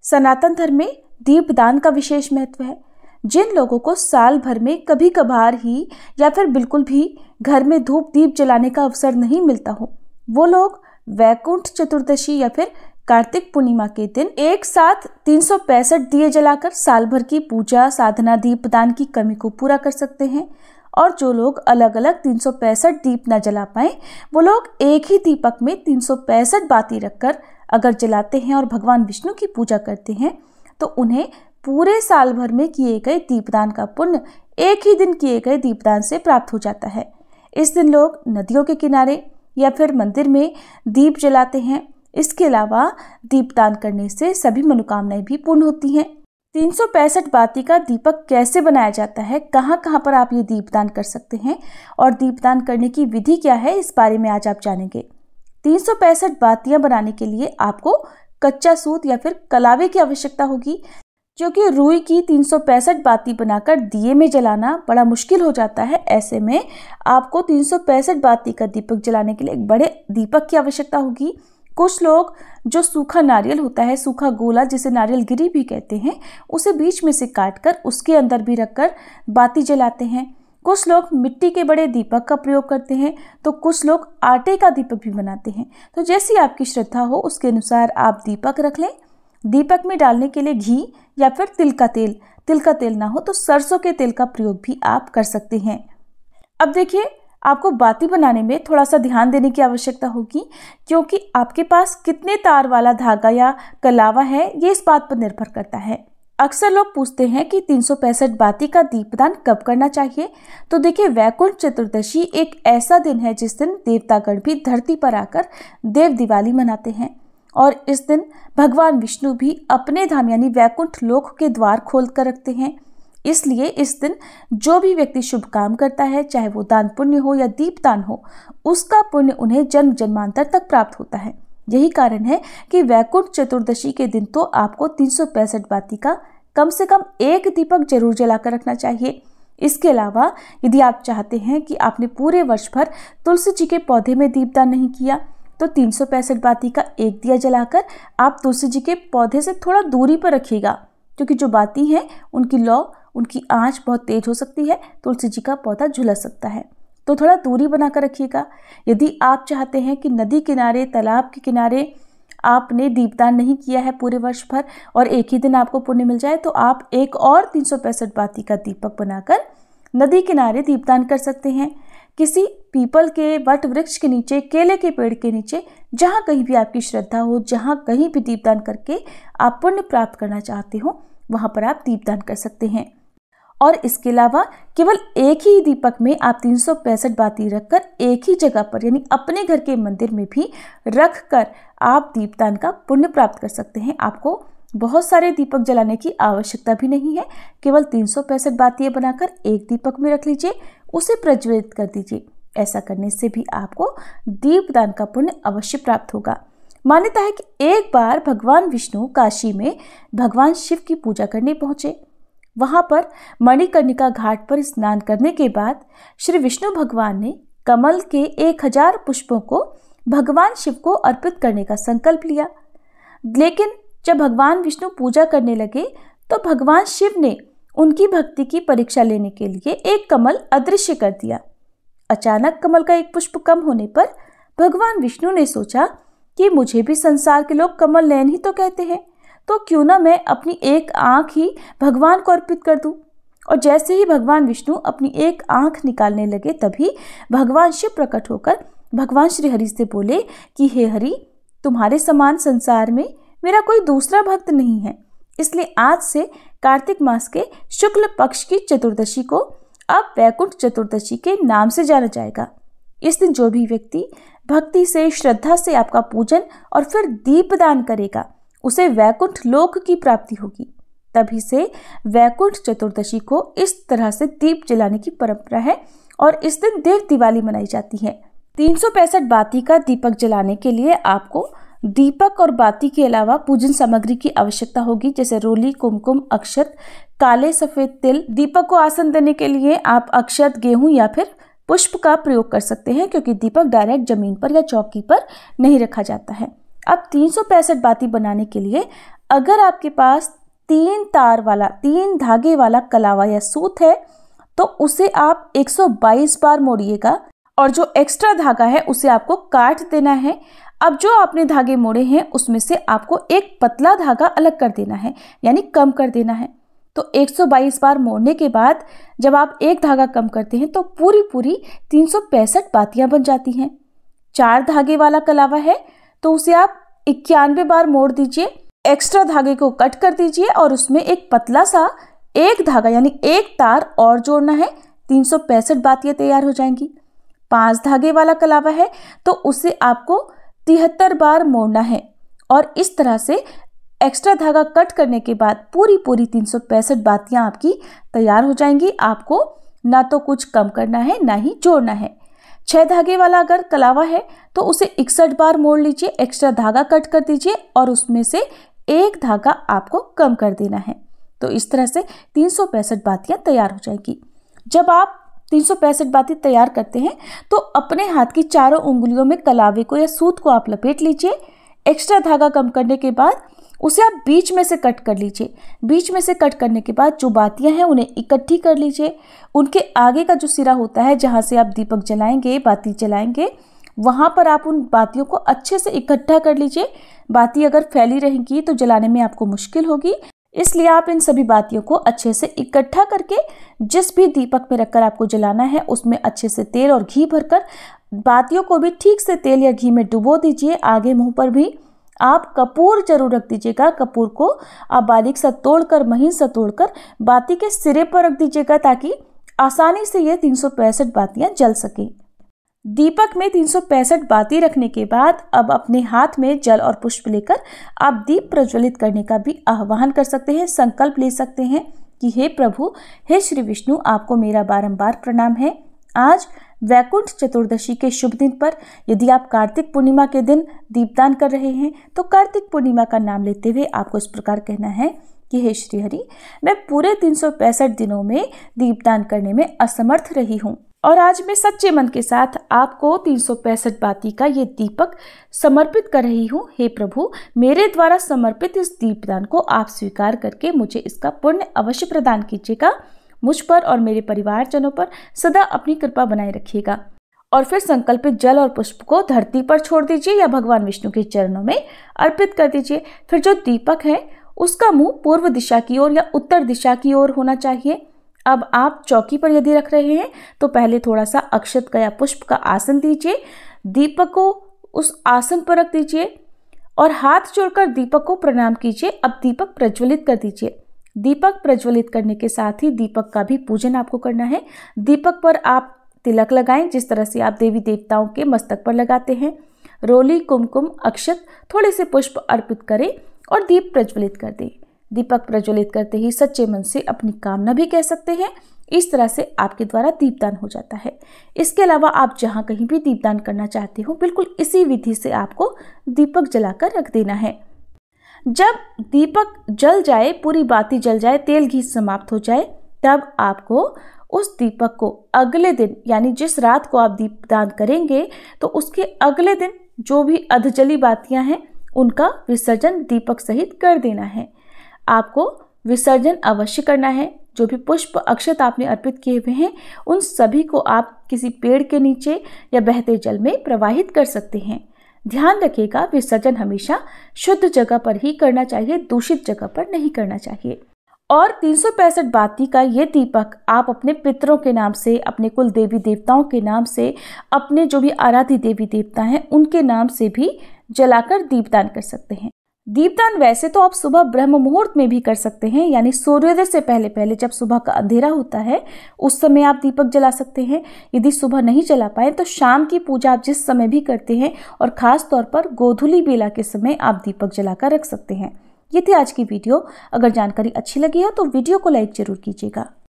सनातन धर्म में दीपदान का विशेष महत्व है। जिन लोगों को साल भर में कभी कभार ही या फिर बिल्कुल भी घर में धूप दीप जलाने का अवसर नहीं मिलता हो, वो लोग वैकुंठ चतुर्दशी या फिर कार्तिक पूर्णिमा के दिन एक साथ 365 दिए जलाकर साल भर की पूजा साधना दीपदान की कमी को पूरा कर सकते हैं। और जो लोग अलग अलग 365 दीप न जला पाए, वो लोग एक ही दीपक में 365 बाती रखकर अगर जलाते हैं और भगवान विष्णु की पूजा करते हैं तो उन्हें पूरे साल भर में किए गए दीपदान का पुण्य एक ही दिन किए गए दीपदान से प्राप्त हो जाता है। इस दिन लोग नदियों के किनारे या फिर मंदिर में दीप जलाते हैं। इसके अलावा दीपदान करने से सभी मनोकामनाएं भी पूर्ण होती हैं। 365 बाती का दीपक कैसे बनाया जाता है, कहाँ कहाँ पर आप ये दीपदान कर सकते हैं और दीपदान करने की विधि क्या है, इस बारे में आज आप जानेंगे। 365 बातियां बनाने के लिए आपको कच्चा सूत या फिर कलावे की आवश्यकता होगी, क्योंकि रुई की 365 बाती बनाकर दिए में जलाना बड़ा मुश्किल हो जाता है। ऐसे में आपको 365 बाती का दीपक जलाने के लिए एक बड़े दीपक की आवश्यकता होगी। कुछ लोग जो सूखा नारियल होता है, सूखा गोला जिसे नारियल गिरी भी कहते हैं, उसे बीच में से काटकर उसके अंदर भी रखकर बाती जलाते हैं। कुछ लोग मिट्टी के बड़े दीपक का प्रयोग करते हैं, तो कुछ लोग आटे का दीपक भी बनाते हैं। तो जैसी आपकी श्रद्धा हो उसके अनुसार आप दीपक रख लें। दीपक में डालने के लिए घी या फिर तिल का तेल ना हो तो सरसों के तेल का प्रयोग भी आप कर सकते हैं। अब देखिए, आपको बाती बनाने में थोड़ा सा ध्यान देने की आवश्यकता होगी, क्योंकि आपके पास कितने तार वाला धागा या कलावा है ये इस बात पर निर्भर करता है। अक्सर लोग पूछते हैं कि 365 बाती का दीपदान कब करना चाहिए। तो देखिए, वैकुंठ चतुर्दशी एक ऐसा दिन है जिस दिन देवतागण भी धरती पर आकर देव दिवाली मनाते हैं और इस दिन भगवान विष्णु भी अपने धाम यानी वैकुंठ लोक के द्वार खोल कर रखते हैं। इसलिए इस दिन जो भी व्यक्ति शुभ काम करता है, चाहे वो दान पुण्य हो या दीपदान हो, उसका पुण्य उन्हें जन्म जन्मांतर तक प्राप्त होता है। यही कारण है कि वैकुंठ चतुर्दशी के दिन तो आपको 365 बाती का कम से कम एक दीपक जरूर जलाकर रखना चाहिए। इसके अलावा यदि आप चाहते हैं कि आपने पूरे वर्ष भर तुलसी जी के पौधे में दीपदान नहीं किया, तो 365 बाती का एक दिया जलाकर आप तुलसी जी के पौधे से थोड़ा दूरी पर रखिएगा, क्योंकि जो बाती हैं उनकी लौ, उनकी आंच बहुत तेज हो सकती है, तुलसी जी का पौधा झुलस सकता है, तो थोड़ा दूरी बनाकर रखिएगा। यदि आप चाहते हैं कि नदी किनारे, तालाब के किनारे आपने दीपदान नहीं किया है पूरे वर्ष भर और एक ही दिन आपको पुण्य मिल जाए, तो आप एक और 365 बाती का दीपक बनाकर नदी किनारे दीपदान कर सकते हैं। किसी पीपल के, वट वृक्ष के नीचे, केले के पेड़ के नीचे, जहाँ कहीं भी आपकी श्रद्धा हो, जहाँ कहीं भी दीपदान करके आप पुण्य प्राप्त करना चाहते हो, वहाँ पर आप दीपदान कर सकते हैं। और इसके अलावा केवल एक ही दीपक में आप 365 बाती रखकर एक ही जगह पर यानी अपने घर के मंदिर में भी रखकर आप दीपदान का पुण्य प्राप्त कर सकते हैं। आपको बहुत सारे दीपक जलाने की आवश्यकता भी नहीं है, केवल 365 बातियां बनाकर एक दीपक में रख लीजिए, उसे प्रज्वलित कर दीजिए। ऐसा करने से भी आपको दीपदान का पुण्य अवश्य प्राप्त होगा। मान्यता है कि एक बार भगवान विष्णु काशी में भगवान शिव की पूजा करने पहुंचे। वहां पर मणिकर्णिका घाट पर स्नान करने के बाद श्री विष्णु भगवान ने कमल के 1000 पुष्पों को भगवान शिव को अर्पित करने का संकल्प लिया। लेकिन जब भगवान विष्णु पूजा करने लगे तो भगवान शिव ने उनकी भक्ति की परीक्षा लेने के लिए एक कमल अदृश्य कर दिया। अचानक कमल का एक पुष्प कम होने पर भगवान विष्णु ने सोचा कि मुझे भी संसार के लोग कमल नयन ही तो कहते हैं, तो क्यों ना मैं अपनी एक आंख ही भगवान को अर्पित कर दूं। और जैसे ही भगवान विष्णु अपनी एक आंख निकालने लगे, तभी भगवान शिव प्रकट होकर भगवान श्री हरि से बोले कि हे हरि, तुम्हारे समान संसार में मेरा कोई दूसरा भक्त नहीं है, इसलिए आज से कार्तिक मास के शुक्ल पक्ष की चतुर्दशी को अब वैकुंठ चतुर्दशी के नाम से जाना जाएगा। इस दिन जो भी व्यक्ति भक्ति से, श्रद्धा से आपका पूजन और फिर दीपदान करेगा, उसे वैकुंठ लोक की प्राप्ति होगी। तभी से वैकुंठ चतुर्दशी को इस तरह से दीप जलाने की परंपरा है और इस दिन देव दिवाली मनाई जाती है। 365 बाती का दीपक जलाने के लिए आपको दीपक और बाती के अलावा पूजन सामग्री की आवश्यकता होगी, जैसे रोली, कुमकुम, अक्षत, काले सफेद तिल। दीपक को आसन देने के लिए आप अक्षत, गेहूं या फिर पुष्प का प्रयोग कर सकते हैं, क्योंकि दीपक डायरेक्ट जमीन पर या चौकी पर नहीं रखा जाता है। अब 365 बाती बनाने के लिए अगर आपके पास 3 धागे वाला कलावा या सूत है तो उसे आप 122 बार मोड़िएगा और जो एक्स्ट्रा धागा है उसे आपको काट देना है। अब जो आपने धागे मोड़े हैं उसमें से आपको एक पतला धागा अलग कर देना है, यानी कम कर देना है। तो 122 बार मोड़ने के बाद जब आप एक धागा कम करते हैं तो पूरी 365 बातियां बन जाती हैं। 4 धागे वाला कलावा है तो उसे आप 91 बार मोड़ दीजिए, एक्स्ट्रा धागे को कट कर दीजिए और उसमें एक पतला सा एक धागा यानी एक तार और जोड़ना है। 365 बातियां तैयार हो जाएंगी। 5 धागे वाला कलावा है तो उसे आपको 73 बार मोड़ना है और इस तरह से एक्स्ट्रा धागा कट करने के बाद पूरी 365 बातियां आपकी तैयार हो जाएंगी। आपको ना तो कुछ कम करना है ना ही जोड़ना है। 6 धागे वाला अगर कलावा है तो उसे 61 बार मोड़ लीजिए, एक्स्ट्रा धागा कट कर दीजिए और उसमें से एक धागा आपको कम कर देना है। तो इस तरह से 365 बातियां तैयार हो जाएगी। जब आप 365 बातियां तैयार करते हैं तो अपने हाथ की चारों उंगलियों में कलावे को या सूत को आप लपेट लीजिए। एक्स्ट्रा धागा कम करने के बाद उसे आप बीच में से कट कर लीजिए। बीच में से कट करने के बाद जो बातियां हैं उन्हें इकट्ठी कर लीजिए। उनके आगे का जो सिरा होता है जहां से आप दीपक जलाएंगे, बाती जलाएंगे, वहां पर आप उन बातियों को अच्छे से इकट्ठा कर लीजिए। बाती अगर फैली रहेंगी तो जलाने में आपको मुश्किल होगी, इसलिए आप इन सभी बातियों को अच्छे से इकट्ठा करके जिस भी दीपक में रखकर आपको जलाना है उसमें अच्छे से तेल और घी भरकर बातियों को भी ठीक से तेल या घी में डुबो दीजिए। आगे मुंह पर भी आप कपूर जरूर रख दीजिएगा। कपूर को आप बारीक सा तोड़कर, महीन सा तोड़कर बाती के सिरे पर रख दीजिएगा ताकि आसानी से ये 365 बातियां जल सके। दीपक में 365 बाती रखने के बाद अब अपने हाथ में जल और पुष्प लेकर आप दीप प्रज्वलित करने का भी आह्वान कर सकते हैं। संकल्प ले सकते हैं कि हे प्रभु, हे श्री विष्णु, आपको मेरा बारंबार प्रणाम है। आज वैकुंठ चतुर्दशी के शुभ दिन पर यदि आप कार्तिक पूर्णिमा के दिन दीपदान कर रहे हैं तो कार्तिक पूर्णिमा का नाम लेते हुए आपको इस प्रकार कहना है कि हे श्री हरि, मैं पूरे 365 दिनों में दीपदान करने में असमर्थ रही हूँ और आज मैं सच्चे मन के साथ आपको 365 बाती का ये दीपक समर्पित कर रही हूँ। हे प्रभु, मेरे द्वारा समर्पित इस दीपदान को आप स्वीकार करके मुझे इसका पुण्य अवश्य प्रदान कीजिएगा। मुझ पर और मेरे परिवारजनों पर सदा अपनी कृपा बनाए रखिएगा। और फिर संकल्पित जल और पुष्प को धरती पर छोड़ दीजिए या भगवान विष्णु के चरणों में अर्पित कर दीजिए। फिर जो दीपक है उसका मुंह पूर्व दिशा की ओर या उत्तर दिशा की ओर होना चाहिए। अब आप चौकी पर यदि रख रहे हैं तो पहले थोड़ा सा अक्षत का या पुष्प का आसन दीजिए, दीपक को उस आसन पर रख दीजिए और हाथ जोड़कर दीपक को प्रणाम कीजिए। अब दीपक प्रज्वलित कर दीजिए। दीपक प्रज्वलित करने के साथ ही दीपक का भी पूजन आपको करना है। दीपक पर आप तिलक लगाएं जिस तरह से आप देवी देवताओं के मस्तक पर लगाते हैं। रोली, कुमकुम, अक्षत, थोड़े से पुष्प अर्पित करें और दीप प्रज्वलित कर दें। दीपक प्रज्वलित करते ही सच्चे मन से अपनी कामना भी कह सकते हैं। इस तरह से आपके द्वारा दीपदान हो जाता है। इसके अलावा आप जहां कहीं भी दीपदान करना चाहते हो बिल्कुल इसी विधि से आपको दीपक जलाकर रख देना है। जब दीपक जल जाए, पूरी बाती जल जाए, तेल घी समाप्त हो जाए, तब आपको उस दीपक को अगले दिन यानी जिस रात को आप दीपदान करेंगे तो उसके अगले दिन जो भी अधजली बातियां हैं उनका विसर्जन दीपक सहित कर देना है। आपको विसर्जन अवश्य करना है। जो भी पुष्प अक्षत आपने अर्पित किए हुए हैं उन सभी को आप किसी पेड़ के नीचे या बहते जल में प्रवाहित कर सकते हैं। ध्यान रखिएगा, विसर्जन हमेशा शुद्ध जगह पर ही करना चाहिए, दूषित जगह पर नहीं करना चाहिए। और 365 बाती का ये दीपक आप अपने पितरों के नाम से, अपने कुल देवी देवताओं के नाम से, अपने जो भी आराध्य देवी देवता हैं उनके नाम से भी जलाकर दीपदान कर सकते हैं। दीपदान वैसे तो आप सुबह ब्रह्म मुहूर्त में भी कर सकते हैं, यानी सूर्योदय से पहले पहले जब सुबह का अंधेरा होता है उस समय आप दीपक जला सकते हैं। यदि सुबह नहीं जला पाए तो शाम की पूजा आप जिस समय भी करते हैं और खास तौर पर गोधूली बेला के समय आप दीपक जलाकर रख सकते हैं। ये थी आज की वीडियो। अगर जानकारी अच्छी लगी हो तो वीडियो को लाइक जरूर कीजिएगा।